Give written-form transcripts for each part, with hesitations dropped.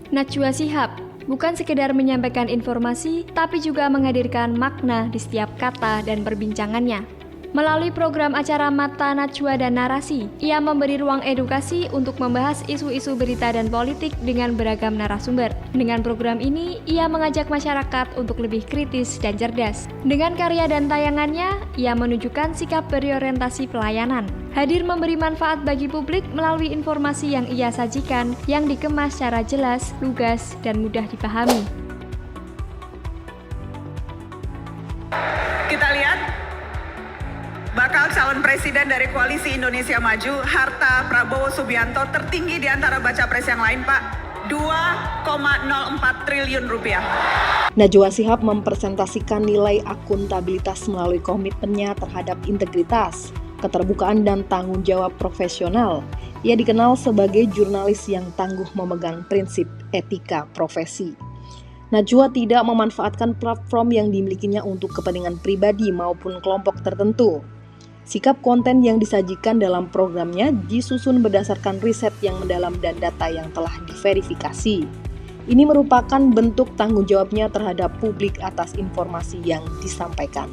Najwa Shihab bukan sekedar menyampaikan informasi, tapi juga menghadirkan makna di setiap kata dan perbincangannya. Melalui program acara Mata Najwa dan Narasi, ia memberi ruang edukasi untuk membahas isu-isu berita dan politik dengan beragam narasumber. Dengan program ini, ia mengajak masyarakat untuk lebih kritis dan cerdas. Dengan karya dan tayangannya, ia menunjukkan sikap berorientasi pelayanan. Hadir memberi manfaat bagi publik melalui informasi yang ia sajikan, yang dikemas secara jelas, lugas, dan mudah dipahami. Kita lihat bakal calon presiden dari Koalisi Indonesia Maju, harta Prabowo Subianto tertinggi di antara baca pres yang lain, Pak. 2,04 triliun rupiah. Najwa Shihab mempresentasikan nilai akuntabilitas melalui komitmennya terhadap integritas, keterbukaan dan tanggung jawab profesional. Ia dikenal sebagai jurnalis yang tangguh memegang prinsip etika profesi. Najwa tidak memanfaatkan platform yang dimilikinya untuk kepentingan pribadi maupun kelompok tertentu. Sikap konten yang disajikan dalam programnya disusun berdasarkan riset yang mendalam dan data yang telah diverifikasi. Ini merupakan bentuk tanggung jawabnya terhadap publik atas informasi yang disampaikan.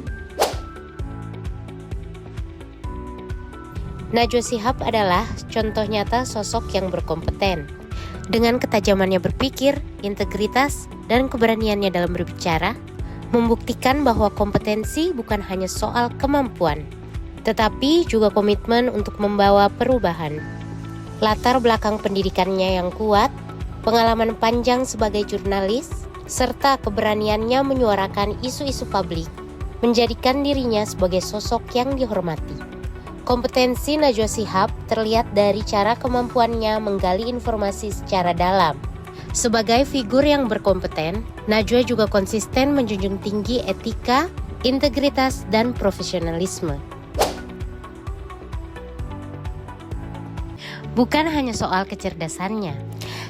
Najwa Shihab adalah contoh nyata sosok yang berkompeten. Dengan ketajamannya berpikir, integritas, dan keberaniannya dalam berbicara, membuktikan bahwa kompetensi bukan hanya soal kemampuan, tetapi juga komitmen untuk membawa perubahan. Latar belakang pendidikannya yang kuat, pengalaman panjang sebagai jurnalis, serta keberaniannya menyuarakan isu-isu publik, menjadikan dirinya sebagai sosok yang dihormati. Kompetensi Najwa Shihab terlihat dari cara kemampuannya menggali informasi secara dalam. Sebagai figur yang berkompeten, Najwa juga konsisten menjunjung tinggi etika, integritas, dan profesionalisme. Bukan hanya soal kecerdasannya,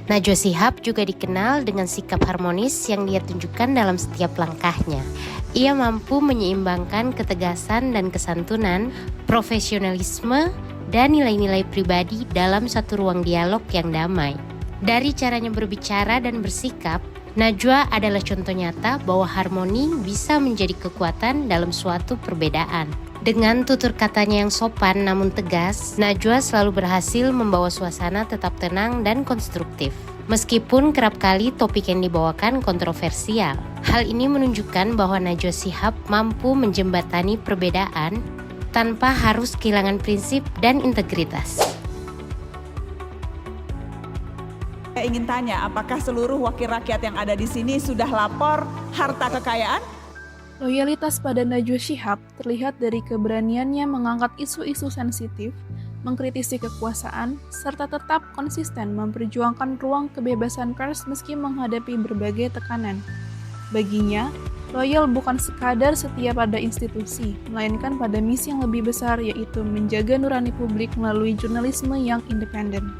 Najwa Shihab juga dikenal dengan sikap harmonis yang dia tunjukkan dalam setiap langkahnya. Ia mampu menyeimbangkan ketegasan dan kesantunan, profesionalisme, dan nilai-nilai pribadi dalam satu ruang dialog yang damai. Dari caranya berbicara dan bersikap, Najwa adalah contoh nyata bahwa harmoni bisa menjadi kekuatan dalam suatu perbedaan. Dengan tutur katanya yang sopan namun tegas, Najwa selalu berhasil membawa suasana tetap tenang dan konstruktif. Meskipun kerap kali topik yang dibawakan kontroversial, hal ini menunjukkan bahwa Najwa Shihab mampu menjembatani perbedaan tanpa harus kehilangan prinsip dan integritas. Saya ingin tanya, apakah seluruh wakil rakyat yang ada di sini sudah lapor harta kekayaan? Loyalitas pada Najwa Shihab terlihat dari keberaniannya mengangkat isu-isu sensitif, mengkritisi kekuasaan, serta tetap konsisten memperjuangkan ruang kebebasan pers meski menghadapi berbagai tekanan. Baginya, loyal bukan sekadar setia pada institusi, melainkan pada misi yang lebih besar, yaitu menjaga nurani publik melalui jurnalisme yang independen.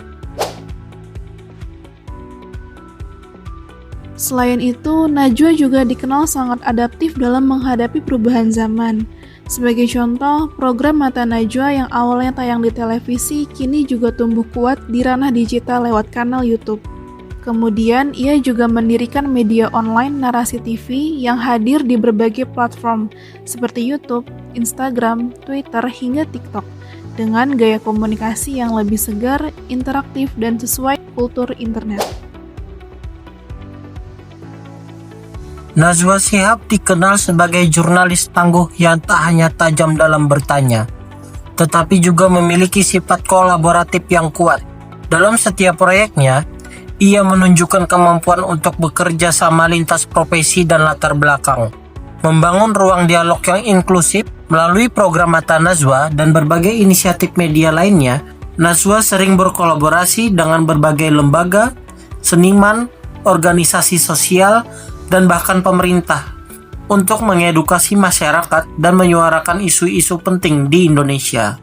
Selain itu, Najwa juga dikenal sangat adaptif dalam menghadapi perubahan zaman. Sebagai contoh, program Mata Najwa yang awalnya tayang di televisi kini juga tumbuh kuat di ranah digital lewat kanal YouTube. Kemudian, ia juga mendirikan media online Narasi TV yang hadir di berbagai platform seperti YouTube, Instagram, Twitter, hingga TikTok dengan gaya komunikasi yang lebih segar, interaktif, dan sesuai kultur internet. Najwa Shihab dikenal sebagai jurnalis tangguh yang tak hanya tajam dalam bertanya, tetapi juga memiliki sifat kolaboratif yang kuat. Dalam setiap proyeknya, ia menunjukkan kemampuan untuk bekerja sama lintas profesi dan latar belakang, membangun ruang dialog yang inklusif melalui program Mata Najwa dan berbagai inisiatif media lainnya. Najwa sering berkolaborasi dengan berbagai lembaga, seniman, organisasi sosial, dan bahkan pemerintah untuk mengedukasi masyarakat dan menyuarakan isu-isu penting di Indonesia.